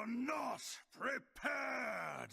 not prepared!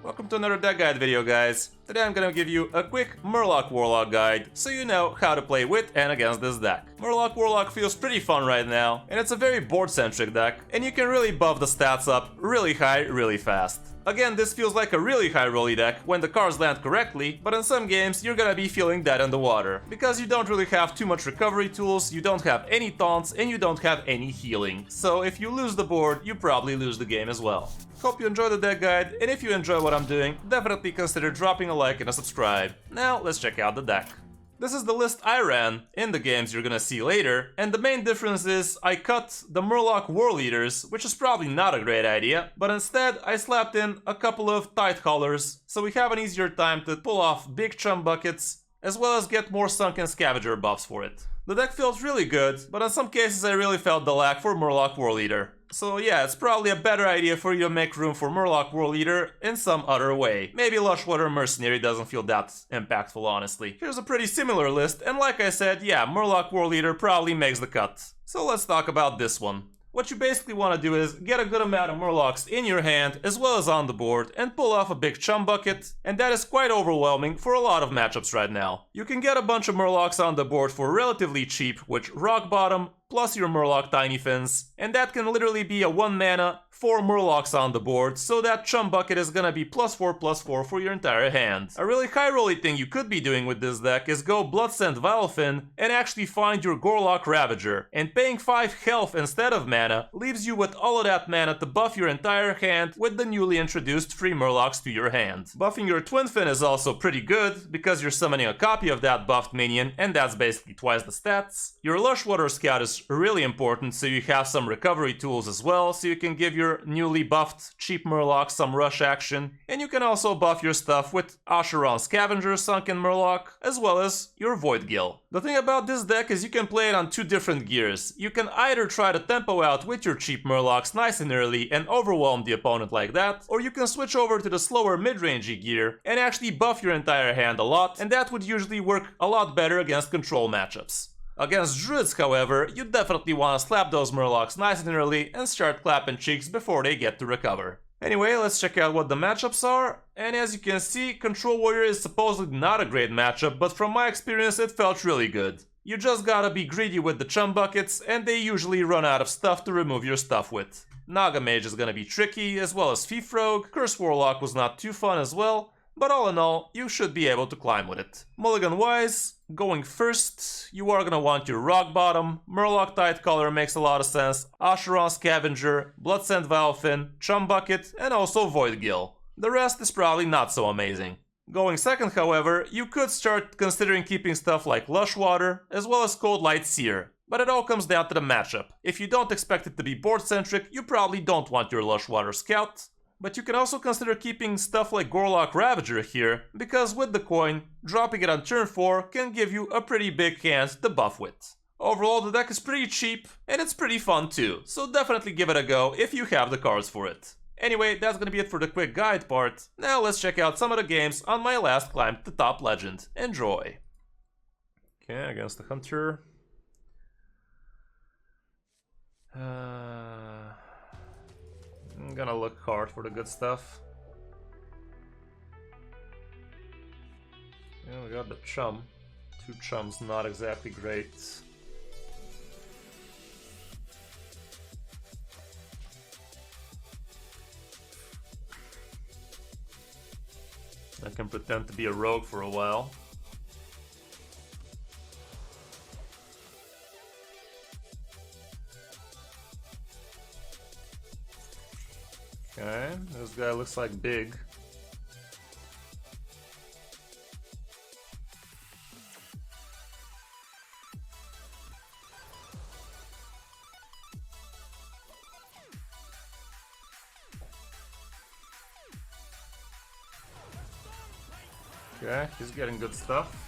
Welcome to another deck guide video, guys. Today I'm gonna give you a quick Murloc Warlock guide, so you know how to play with and against this deck. Murloc Warlock feels pretty fun right now, and it's a very board-centric deck, and you can really buff the stats up really high, really fast. Again, this feels like a really high rolly deck when the cards land correctly, but in some games you're gonna be feeling dead in the water, because you don't really have too much recovery tools, you don't have any taunts, and you don't have any healing. So if you lose the board, you probably lose the game as well. Hope you enjoy the deck guide, and if you enjoy what I'm doing, definitely consider dropping a like and a subscribe. Now let's check out the deck. This is the list I ran in the games you're gonna see later, and the main difference is I cut the Murloc Warleaders, which is probably not a great idea, but instead I slapped in a couple of tight collars, so we have an easier time to pull off big chum buckets, as well as get more Sunken Scavenger buffs for it. The deck feels really good, but in some cases I really felt the lack for Murloc Warleader. So yeah, it's probably a better idea for you to make room for Murloc Warleader in some other way. Maybe Lushwater Mercenary doesn't feel that impactful, honestly. Here's a pretty similar list, and like I said, yeah, Murloc Warleader probably makes the cut. So let's talk about this one. What you basically want to do is get a good amount of Murlocs in your hand as well as on the board and pull off a big chum bucket, and that is quite overwhelming for a lot of matchups right now. You can get a bunch of Murlocs on the board for relatively cheap with Rock Bottom plus your Murloc Tiny Fins, and that can literally be a 1 mana, 4 Murlocs on the board, so that chum bucket is gonna be +4/+4 for your entire hand. A really high rolly thing you could be doing with this deck is go Bloodscent Vilephin and actually find your Gorlock Ravager, and paying 5 health instead of mana leaves you with all of that mana to buff your entire hand with the newly introduced free Murlocs to your hand. Buffing your Twin Fin is also pretty good, because you're summoning a copy of that buffed minion, and that's basically twice the stats. Your Lushwater Scout is really important, so you have some recovery tools as well, so you can give your newly buffed cheap Murloc some rush action, and you can also buff your stuff with Asheron Scavenger Sunken Murloc, as well as your Void Gill. The thing about this deck is you can play it on 2 different gears. You can either try to tempo out with your cheap Murlocs nice and early and overwhelm the opponent like that, or you can switch over to the slower mid-rangey gear and actually buff your entire hand a lot, and that would usually work a lot better against control matchups. Against Druids, however, you definitely want to slap those Murlocs nice and early and start clapping cheeks before they get to recover. Anyway, let's check out what the matchups are, and as you can see, Control Warrior is supposedly not a great matchup, but from my experience it felt really good. You just gotta be greedy with the chum buckets, and they usually run out of stuff to remove your stuff with. Naga Mage is gonna be tricky, as well as Thief Rogue. Curse Warlock was not too fun as well, but all in all, you should be able to climb with it. Mulligan-wise, going first, you are gonna want your Rock Bottom, Murloc Tight Collar makes a lot of sense, Asheron Scavenger, Bloodscent Vilephin, Chum Bucket, and also Void Gill. The rest is probably not so amazing. Going second, however, you could start considering keeping stuff like Lushwater, as well as Cold Light Seer. But it all comes down to the matchup. If you don't expect it to be board-centric, you probably don't want your Lushwater Scout. But you can also consider keeping stuff like Gorlock Ravager here, because with the coin, dropping it on turn 4 can give you a pretty big hand to buff with. Overall, the deck is pretty cheap, and it's pretty fun too, so definitely give it a go if you have the cards for it. Anyway, that's gonna be it for the quick guide part. Now let's check out some of the games on my last climb to top legend. Enjoy! Okay, against the Hunter. I'm gonna look hard for the good stuff. Yeah, we got the chum. 2 chums, not exactly great. I can pretend to be a rogue for a while. Okay, this guy looks like big. Okay, he's getting good stuff.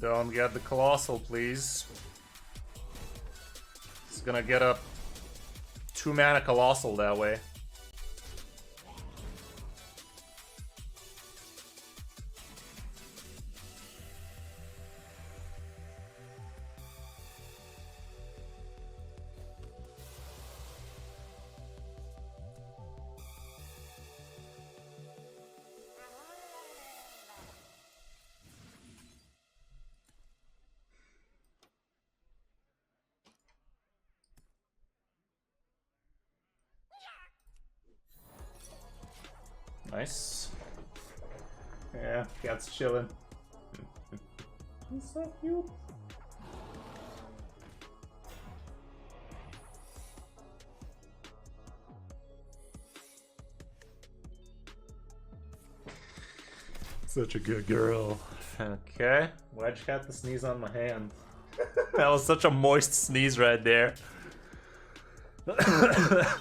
Don't get the Colossal, please. It's gonna get a 2-mana Colossal that way. Nice. Yeah, cat's chilling. He's so cute. Such a good girl. Okay. Why'd you have to sneeze on my hand? That was such a moist sneeze right there. The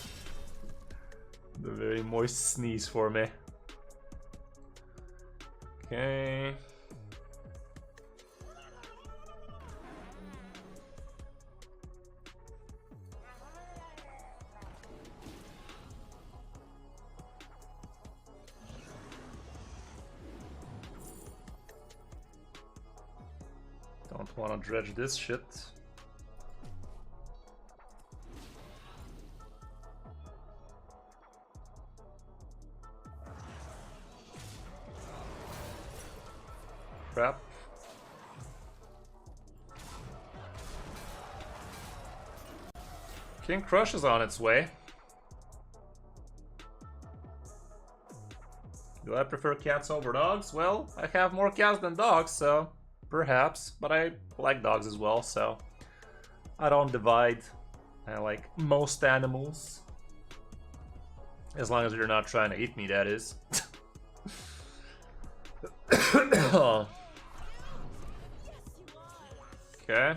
very moist sneeze for me. Okay. Don't want to dredge this shit. Crap. King Crush is on its way. Do I prefer cats over dogs? Well, I have more cats than dogs, so perhaps. But I like dogs as well, so I don't divide. I like most animals. As long as you're not trying to eat me, that is. Okay.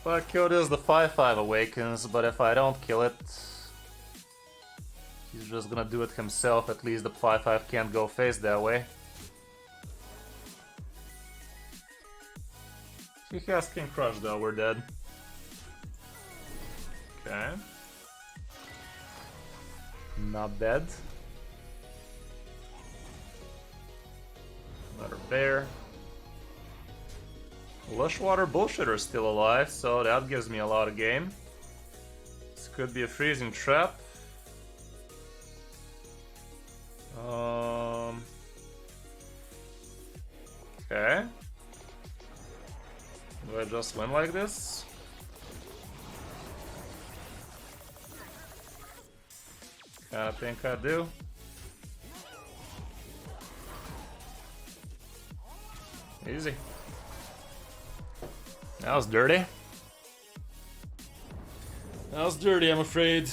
If I kill this, the 5/5 awakens, but if I don't kill it, he's just gonna do it himself. At least the 5/5 can't go face that way. He has King Crush though, we're dead. Okay. Not dead. Another bear. Lushwater Bullshitter is still alive, so that gives me a lot of game. This could be a freezing trap. Okay. Do I just win like this? I think I do. Easy. That was dirty. That was dirty, I'm afraid.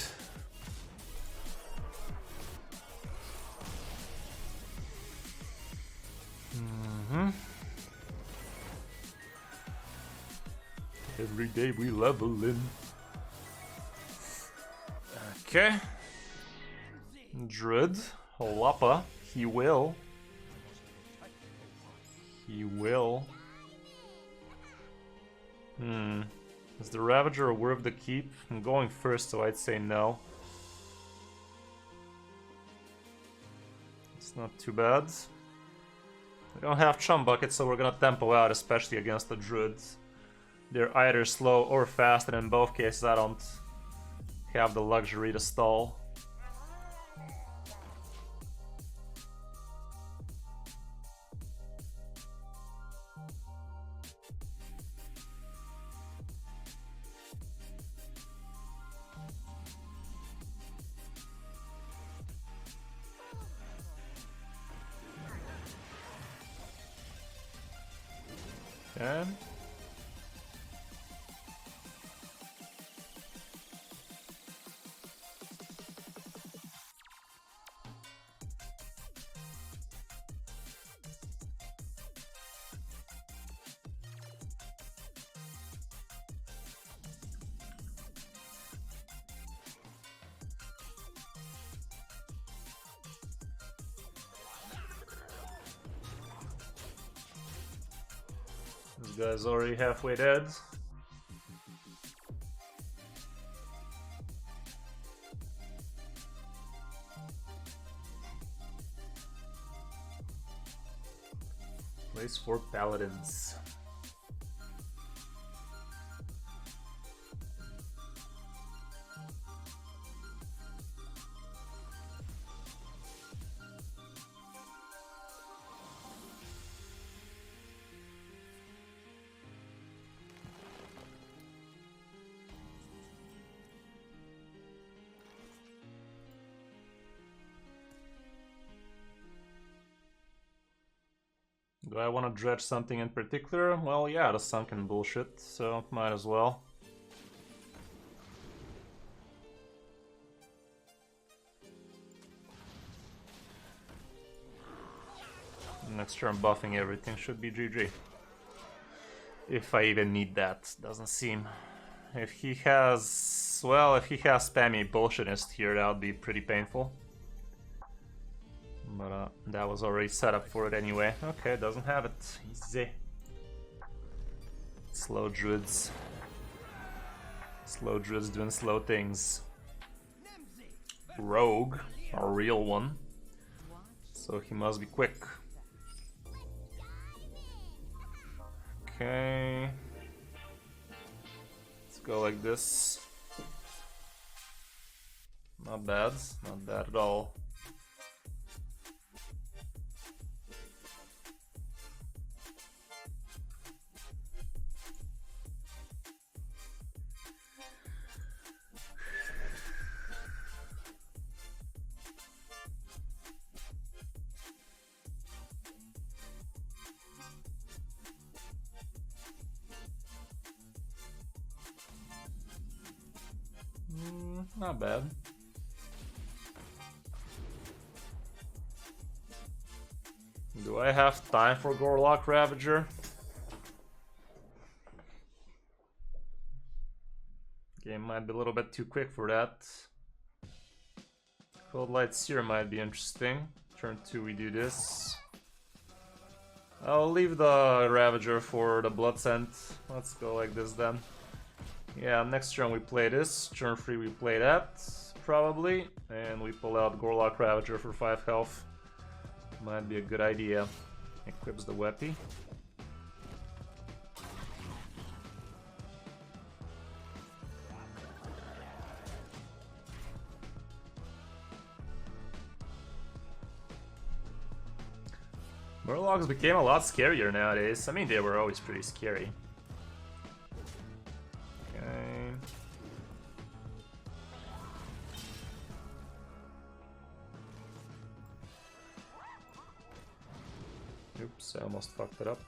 Every day we leveling. Okay. Druid. Lapa. He will. He will. Is the Ravager worth the keep? I'm going first, so I'd say no. It's not too bad. We don't have Chum Bucket, so we're gonna tempo out, especially against the Druids. They're either slow or fast, and in both cases I don't have the luxury to stall. Okay. This guy's already halfway dead. Place for Paladins. Do I want to dredge something in particular? Well, yeah, the Sunken bullshit, so might as well. Next turn buffing everything should be GG. If I even need that, doesn't seem. If he has... well, if he has spammy bullshitist here, that would be pretty painful. But that was already set up for it anyway. Okay, doesn't have it. Easy. Slow druids. Slow druids doing slow things. Rogue, a real one. So he must be quick. Okay. Let's go like this. Not bad. Not bad at all. Not bad. Do I have time for Murloc Ravager? Game might be a little bit too quick for that. Cold Light Seer might be interesting. Turn 2 we do this. I'll leave the Ravager for the Blood Scent. Let's go like this then. Yeah, next turn we play this, turn 3 we play that, probably, and we pull out Murloc Ravager for 5 health. Might be a good idea. Equips the Weppy. Murlocs became a lot scarier nowadays. I mean, they were always pretty scary. Oops, I almost fucked it up.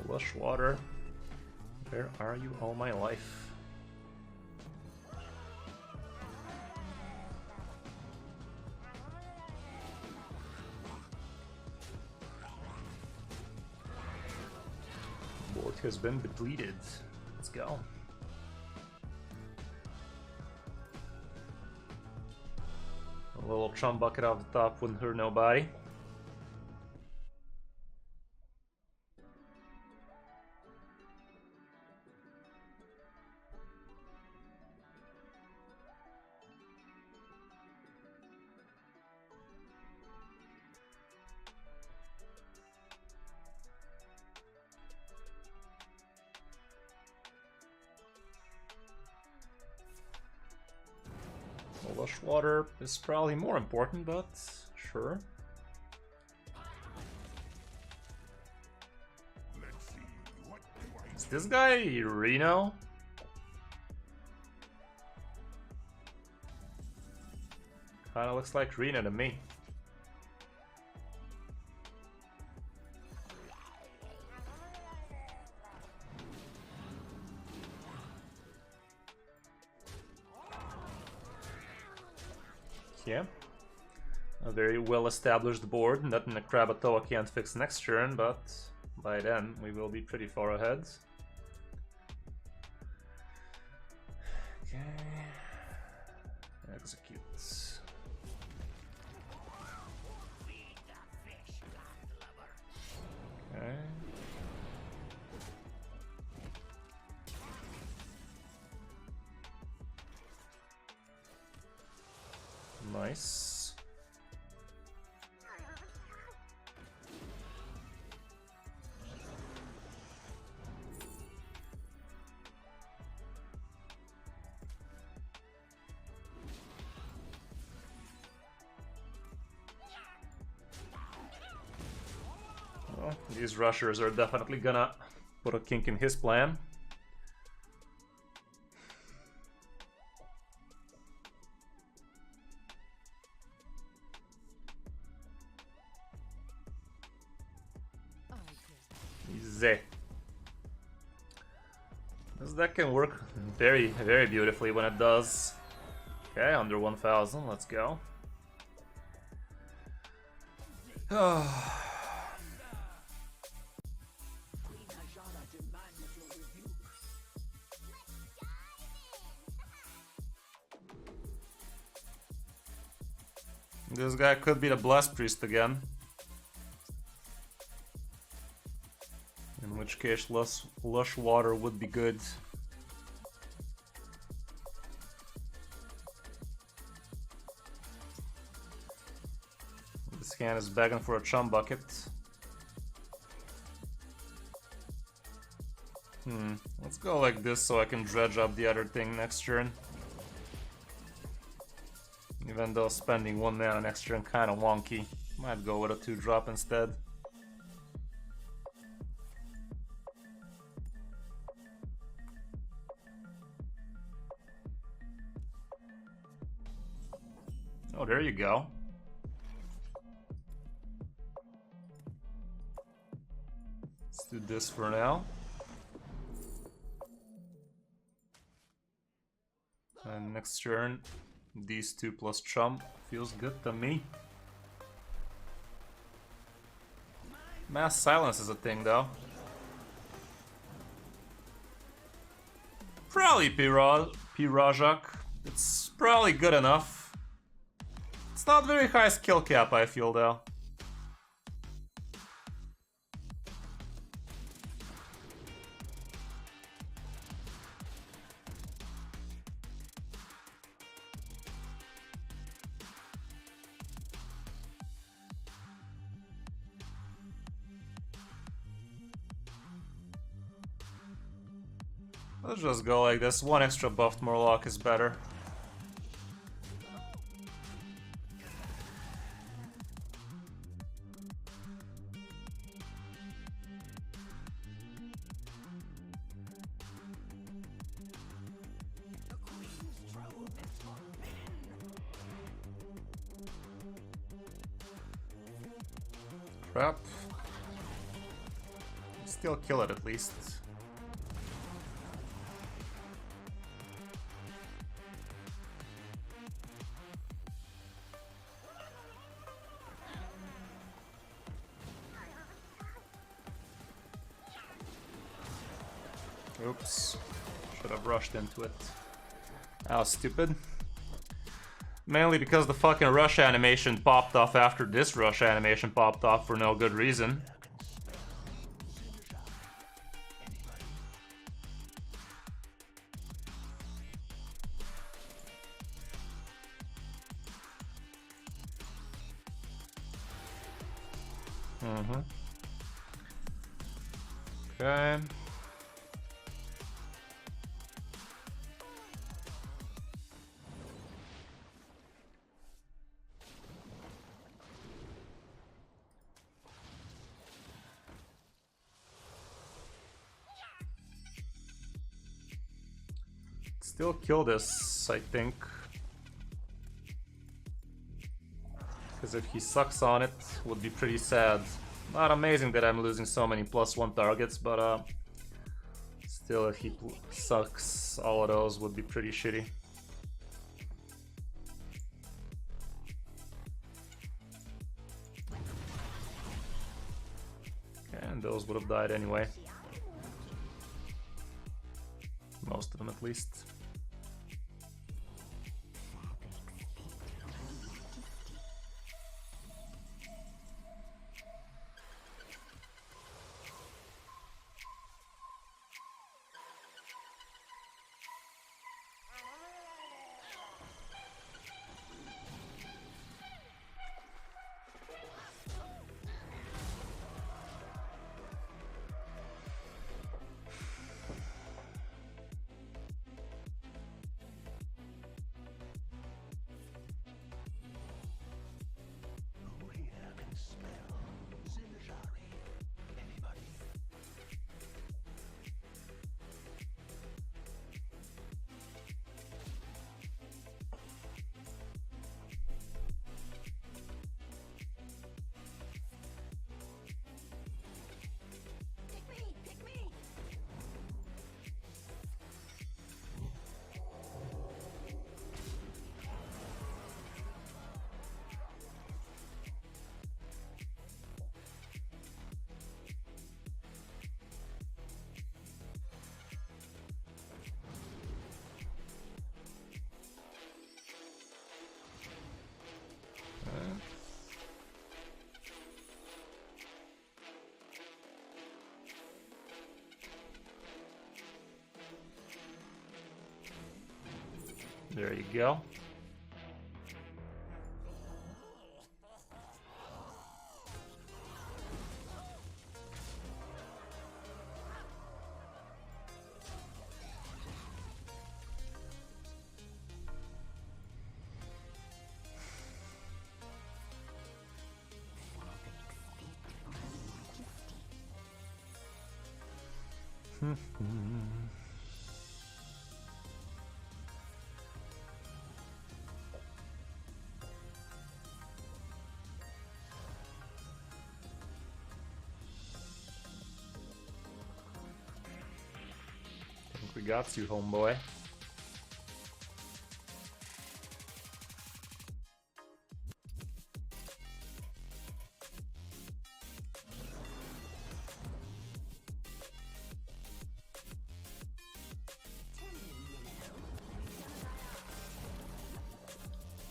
Lush water. Where are you all my life? Board has been depleted. Let's go. A little chum bucket off the top wouldn't hurt nobody. Lush water is probably more important, but sure. Is this guy Reno? Kinda looks like Reno to me. Yeah, a very well-established board. Nothing a Krakatoa can't fix next turn, but by then we will be pretty far ahead. Okay, execute. Okay. Nice. Well, these rushers are definitely gonna put a kink in his plan. This deck can work very, very beautifully when it does. Okay, under 1000, let's go. This guy could be the Blast Priest again. In which case, lush water would be good. This hand is begging for a chum bucket. Let's go like this so I can dredge up the other thing next turn. Even though spending 1 mana next turn kinda wonky. Might go with a 2-drop instead. Oh, there you go. Let's do this for now. And next turn, these 2 plus chum feels good to me. Mass Silence is a thing, though. Probably Pirajak. It's probably good enough. It's not very high skill cap, I feel, though. Let's just go like this. 1 extra buffed Murloc is better. Crap. still kill it at least. Oops. Should have rushed into it. That was stupid. Mainly because the fucking rush animation popped off after this rush animation popped off for no good reason. Okay. Still kill this, I think. Because if he sucks on it, would be pretty sad. Not amazing that I'm losing so many +1 targets, but still, if he sucks all of those, would be pretty shitty. And those would have died anyway. Most of them, at least. There you go. We got you, homeboy.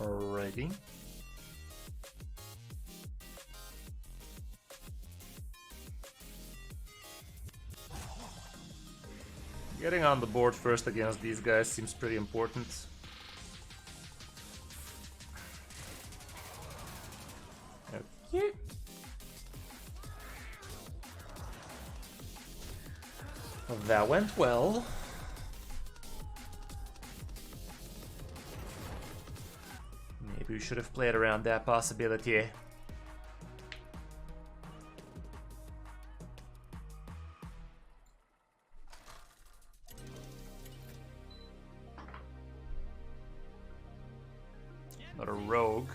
Alrighty. Getting on the board first against these guys seems pretty important. Okay. That went well. Maybe we should have played around that possibility. Not a rogue.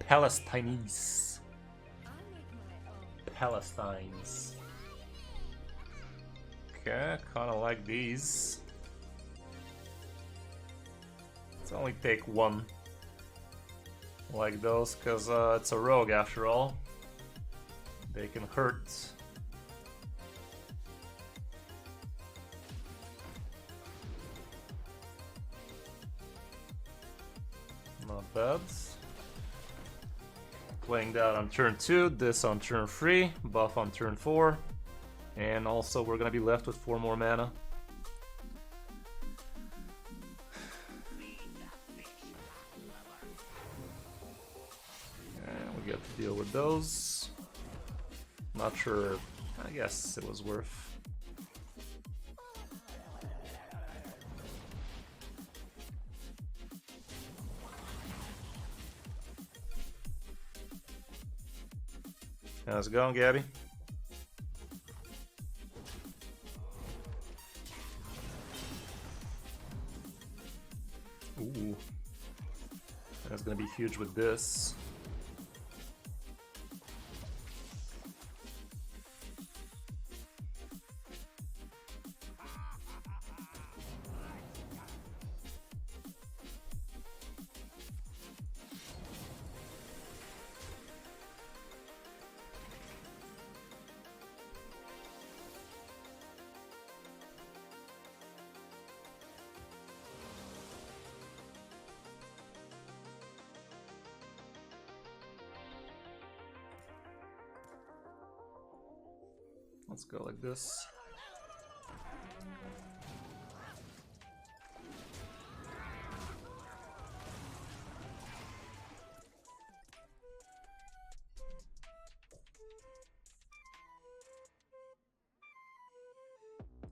Palestinians. Palestines. Okay, kinda like these. Let's only take one. Like those, cause it's a rogue after all. They can hurt. Not bad. Playing that on turn 2, this on turn 3, buff on turn 4. And also we're gonna be left with 4 more mana. And we get to deal with those. Not sure, I guess it was worth. How's it going, Gabby? Ooh. That's gonna be huge with this. Let's go like this.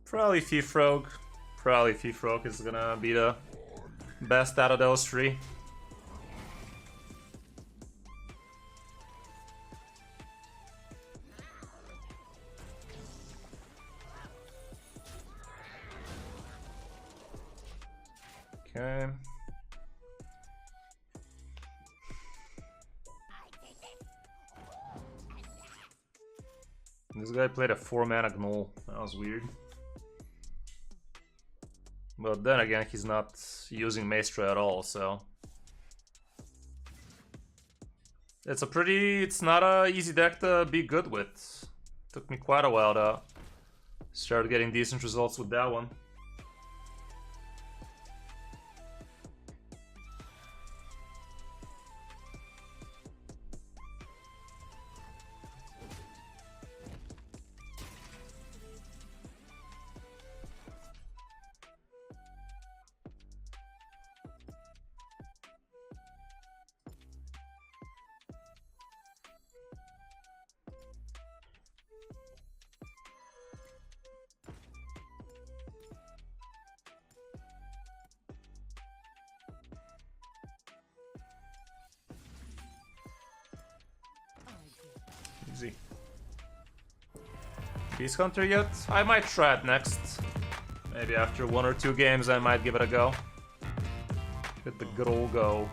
Probably Thief Rogue. Probably Thief Rogue is gonna be the best out of those 3. Okay. This guy played a 4-mana Gnoll. That was weird. But then again, he's not using Maestro at all, so... It's not a easy deck to be good with. Took me quite a while to start getting decent results with that one. Easy. Beast Hunter yet? I might try it next. Maybe after 1 or 2 games I might give it a go. Hit the good old go.